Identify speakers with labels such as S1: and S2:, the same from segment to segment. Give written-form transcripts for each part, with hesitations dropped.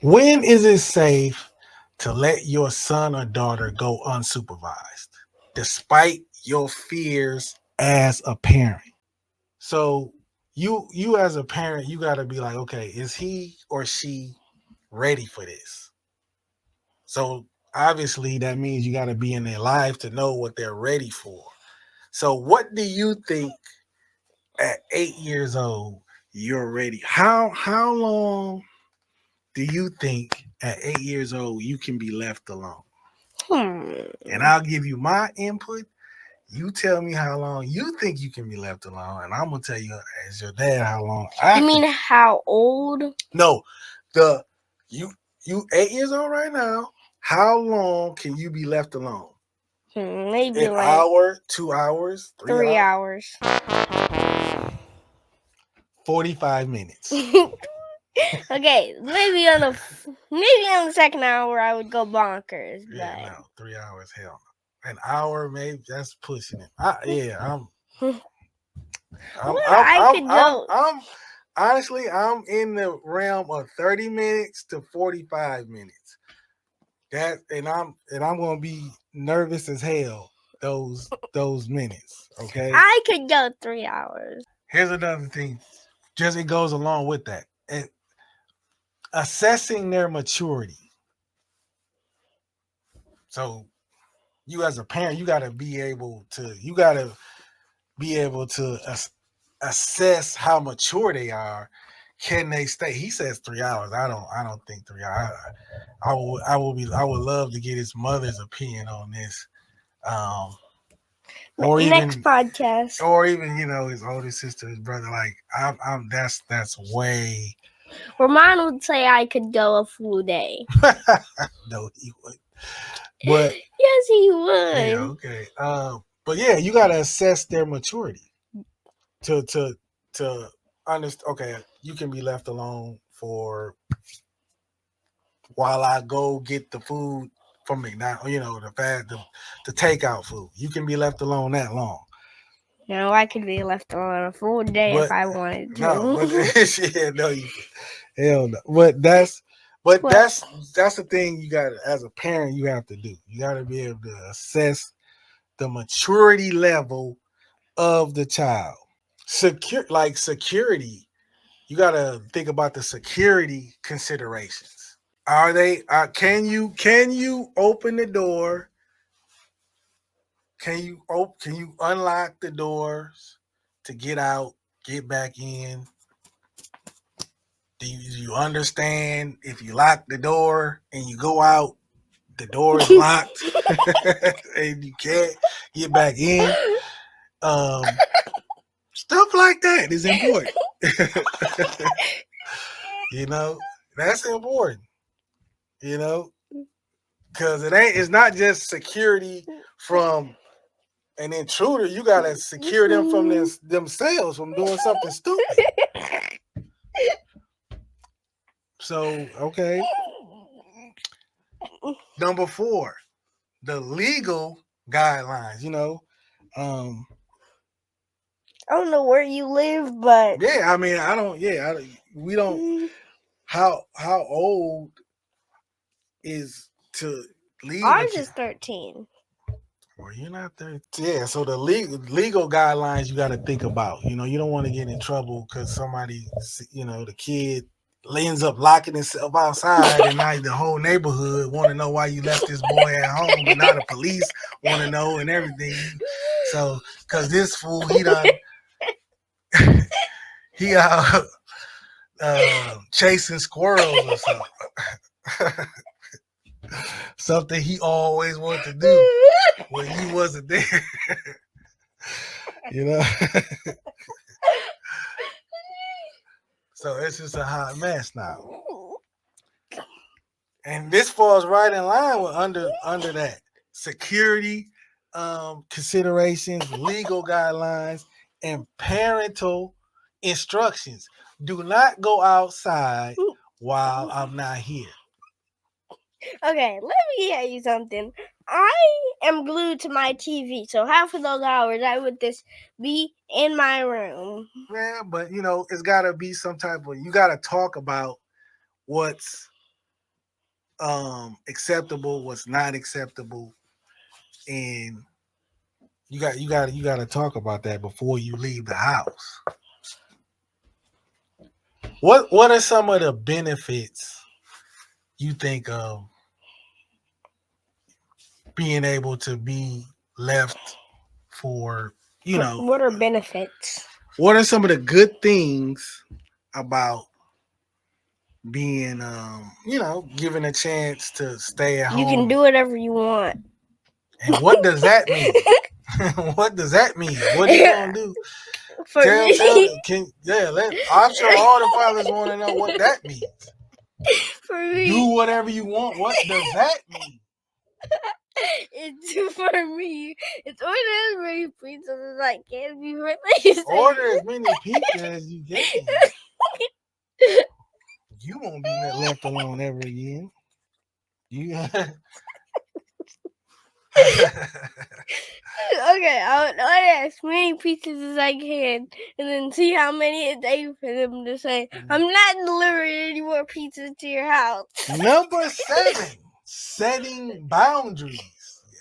S1: When is it safe to let your son or daughter go unsupervised, despite your fears as a parent? So you as a parent, you got to be like, okay, is he or she ready for this? So obviously that means you got to be in their life to know what they're ready for. So what do you think at 8 years old you're ready? How long do you think at 8 years old you can be left alone? And
S2: Hmm.
S1: I'll give you my input. You tell me how long you think you can be left alone, and I'm gonna tell you as your dad how long I
S2: You
S1: think.
S2: mean how old?
S1: No, the you you 8 years old right now. How long can you be left alone?
S2: Maybe
S1: An
S2: like
S1: hour, 2 hours, 3 hours,
S2: 3 hours.
S1: 45 minutes.
S2: Okay, maybe on the second hour I would go bonkers,
S1: Yeah,
S2: but
S1: no, 3 hours. Hell no. An hour, maybe that's pushing it. Yeah,
S2: well, I could go.
S1: I'm honestly, I'm in the realm of 30 minutes to 45 minutes. And I'm gonna be nervous as hell those minutes. Okay.
S2: I could go 3 hours.
S1: Here's another thing. Just it goes along with that. And assessing their maturity. So you as a parent, you gotta be able to assess how mature they are. Can they stay? He says 3 hours. I don't think 3 hours. I would love to get his mother's opinion on this. Um, or
S2: Next
S1: even
S2: podcast.
S1: his older sister, his brother. Like I'm that's way.
S2: Where mine would say I could go a full day.
S1: No, he would. But
S2: Yes, he
S1: yeah,
S2: would.
S1: okay. But yeah, you gotta assess their maturity to understand. Okay, you can be left alone for while I go get the food from McDonald's. The takeout food. You can be left alone that long.
S2: No, I could be left alone a full day if
S1: But
S2: I wanted
S1: no, but
S2: to.
S1: yeah, no, hell no. But
S2: Well,
S1: that's the thing you got as a parent you have to do. You got to be able to assess the maturity level of the child. Security. You got to think about the security considerations. Are they? Can you open the door? Can you unlock the doors to get out, get back in? Do you understand if you lock the door and you go out, the door is locked and you can't get back in? Um, Stuff like that is important. you know, that's important. You know, because it's not just security from an intruder. You gotta secure them from themselves from doing something stupid. So okay, number four, the legal guidelines. Um,
S2: I don't know where you live, but
S1: yeah, I mean, I don't. Yeah, we don't. How old is to leave a
S2: ours
S1: kid?
S2: is 13.
S1: Well, you're not there. Yeah, so the legal guidelines you got to think about. You don't want to get in trouble because somebody, the kid ends up locking himself outside, and now the whole neighborhood want to know why you left this boy at home, and now the police want to know and everything. So, because this fool, he out chasing squirrels or something. Something he always wanted to do when you wasn't there. you know. So it's just a hot mess now. And this falls right in line with under that security considerations, legal guidelines, and parental instructions. Do not go outside while I'm not here.
S2: Okay, let me tell you something. I am glued to my TV, so half of those hours I would just be in my room.
S1: Yeah, but it's got to be some type of. You got to talk about what's acceptable, what's not acceptable, and you got to talk about that before you leave the house. What are some of the benefits you think of being able to be left for,
S2: What are benefits?
S1: what are some of the good things about being given a chance to stay at
S2: You can
S1: home?
S2: do whatever you want.
S1: And what does that mean? What does that mean? What are you gonna do?
S2: For
S1: Tell
S2: me,
S1: I'm sure all the fathers want to know what that means.
S2: for
S1: Do
S2: me,
S1: whatever you want. What does that mean?
S2: it's for me. It's order as many pizzas as I can before they say.
S1: Order as many pizzas as you can. You won't be left alone ever again. You.
S2: Okay, I'll order as many pizzas as I can, and then see how many it takes for them to say, "I'm not delivering any more pizzas to your house."
S1: Number 7, setting boundaries.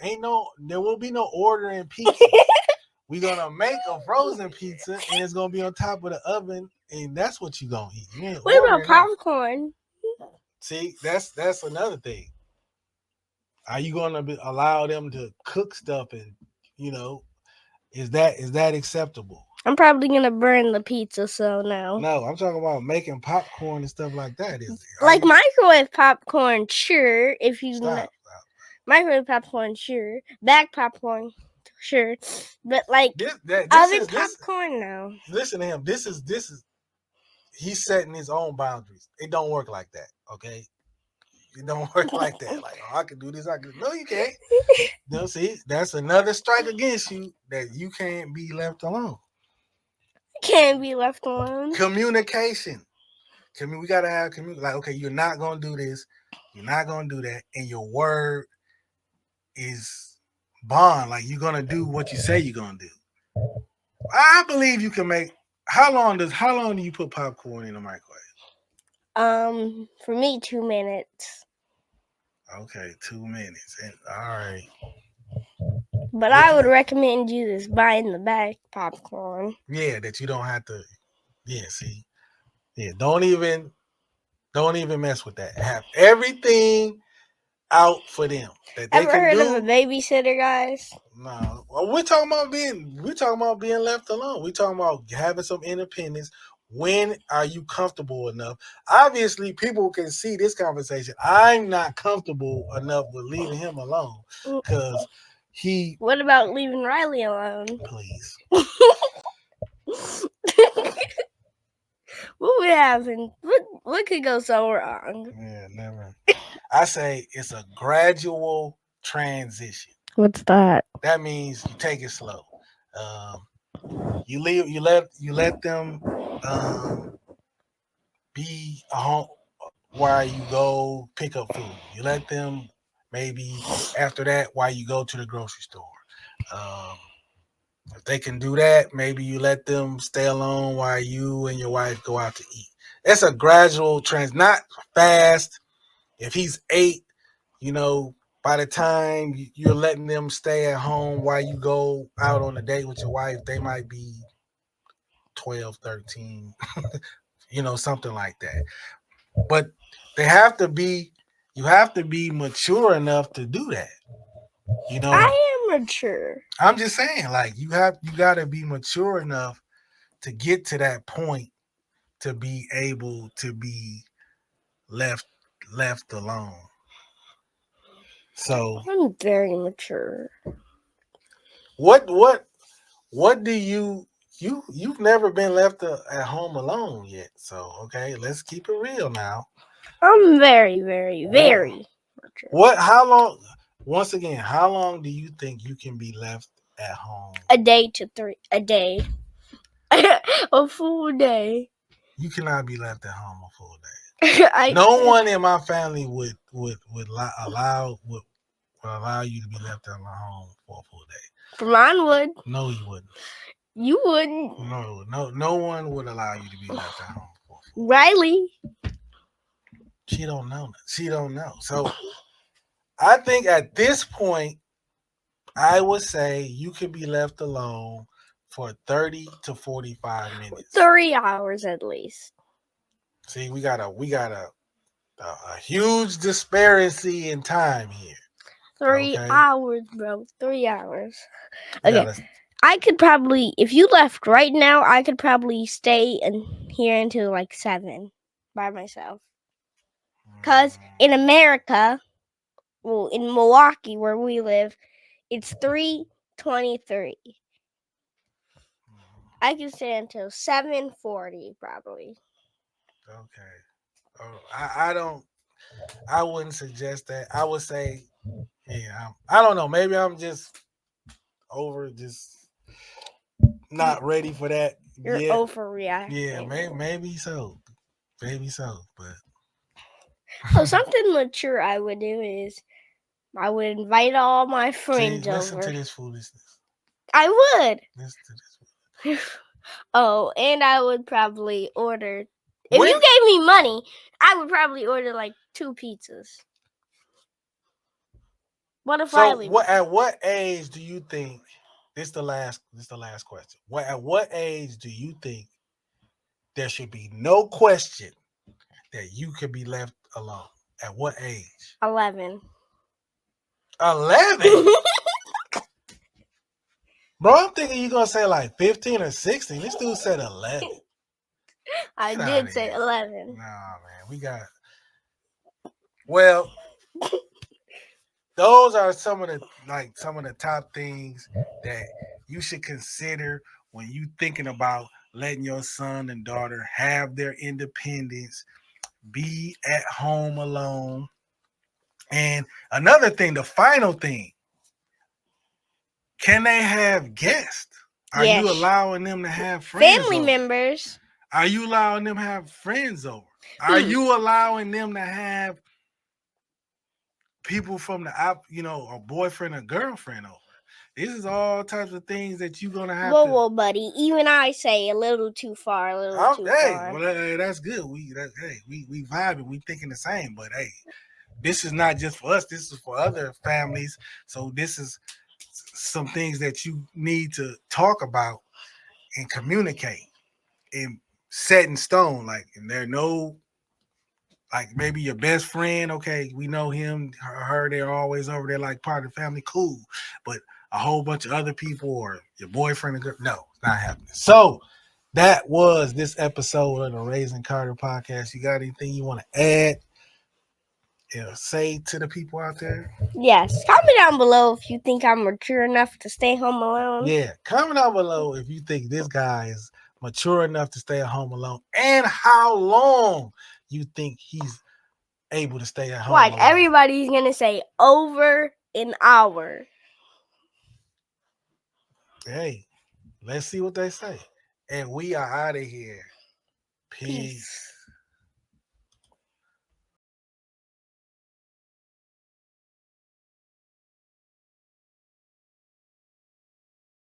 S1: There will be no ordering pizza. We're gonna make a frozen pizza, and it's gonna be on top of the oven, and that's what you're gonna eat. You ain't
S2: What about
S1: ordering that.
S2: popcorn?
S1: See, that's another thing. Are you gonna allow them to cook stuff, and is that acceptable?
S2: I'm probably gonna burn the pizza, so no.
S1: No, I'm talking about making popcorn and stuff like that.
S2: Like microwave popcorn, sure. If you
S1: stop.
S2: microwave popcorn, sure. Bag popcorn, sure. But like
S1: This
S2: oven
S1: is
S2: popcorn, no.
S1: listen to him. This is he's setting his own boundaries. It don't work like that, okay? It don't work like that. Like, I can do this. No, you can't. No, see, that's another strike against you that you can't be left alone.
S2: Can't be left alone.
S1: Communication. We gotta have communication. Like, okay, you're not gonna do this. You're not gonna do that, and your word is bond. Like, you're gonna do what you say you're gonna do. I believe you can make. How long do you put popcorn in the microwave?
S2: For me, 2 minutes.
S1: Okay, 2 minutes. And all right.
S2: But I would recommend you just buying the bag popcorn.
S1: Yeah, that you don't have to. Yeah, see. Yeah, don't even mess with that. Have everything out for them that they
S2: Ever
S1: can
S2: heard
S1: do.
S2: of a babysitter, guys?
S1: No, well, we're talking about being left alone. We're talking about having some independence. When are you comfortable enough? Obviously, people can see this conversation. I'm not comfortable enough with leaving him alone because he.
S2: What about leaving Riley alone?
S1: Please.
S2: What would happen? What could go so wrong?
S1: Yeah, never. I say it's a gradual transition.
S2: What's that?
S1: That means you take it slow. You let them be a home while you go pick up food. You let them maybe after that while you go to the grocery store. If they can do that, maybe you let them stay alone while you and your wife go out to eat. It's a gradual not fast. If he's 8, by the time you're letting them stay at home while you go out on a date with your wife, they might be 12, 13, something like that. But you have to be mature enough to do that.
S2: I am mature.
S1: I'm just saying, like, you got to be mature enough to get to that point to be able to be left alone. So
S2: I'm very mature.
S1: What do you've never been left at home alone yet? So okay, let's keep it real now.
S2: I'm very, very, very mature.
S1: How long? Once again, how long do you think you can be left at home?
S2: A day to 3. A day. A full day.
S1: You cannot be left at home a full day. No one in my family would allow you to be left at home for a full day.
S2: For mine would.
S1: No, you wouldn't.
S2: You wouldn't.
S1: No one would allow you to be left at home for a full day.
S2: Riley.
S1: She don't know. She don't know. So I think at this point, I would say you could be left alone for 30 to 45 minutes.
S2: 3 hours at least.
S1: See, we got a huge disparity in time here.
S2: 3 hours, bro. 3 hours.
S1: We
S2: Okay.
S1: gotta
S2: I could probably, if you left right now, I could probably stay here until like 7 by myself. Because in America, well, in Milwaukee where we live, it's 3:23. I can stay until 7:40 probably.
S1: Okay. Oh, I wouldn't suggest that. I would say, yeah, I don't know. Maybe I'm just not ready for that
S2: You're
S1: yet.
S2: overreacting.
S1: Yeah, maybe so. Maybe so. But
S2: Oh, something mature I would do is I would invite all my friends
S1: listen
S2: over.
S1: to this foolishness.
S2: I would.
S1: Listen to this.
S2: Oh, and I would probably order. If
S1: When-
S2: you gave me money, I would probably order like 2 pizzas. What if I
S1: So
S2: leave?
S1: at what age do you think this is the last question. At what age do you think there should be no question that you could be left alone? At what age?
S2: 11.
S1: 11? Bro, I'm thinking you're gonna say like 15 or 16. This dude said 11.
S2: I
S1: Get
S2: did
S1: outta
S2: say
S1: here.
S2: 11.
S1: Nah, man. Well, those are some of the top things that you should consider when you thinking about letting your son and daughter have their independence, be at home alone. And another thing, the final thing, can they have guests? Are
S2: Yes.
S1: you allowing them to have friends
S2: Family
S1: over?
S2: members.
S1: Are you allowing them to have friends over? Are you allowing them to have people from a boyfriend or girlfriend over? This is all types of things that you're gonna have
S2: Whoa, buddy. Even I say a little too far, a little too far.
S1: Well, that's good. We vibing. We thinking the same. But hey, this is not just for us. This is for other families. So this is some things that you need to talk about and communicate and set in stone. Like, and there are no, like maybe your best friend. Okay, we know him, her. They're always over there, like part of the family. Cool, but a whole bunch of other people or your boyfriend and girl, no, it's not happening. So that was this episode of the Raising Karter podcast. You got anything you want to add? Say to the people out there?
S2: Yes. Comment down below if you think I'm mature enough to stay home alone.
S1: Yeah, comment down below if you think this guy is mature enough to stay at home alone and how long you think he's able to stay at home
S2: Like
S1: alone.
S2: everybody's going to say over an hour.
S1: Hey, let's see what they say. And we are out of here. Peace.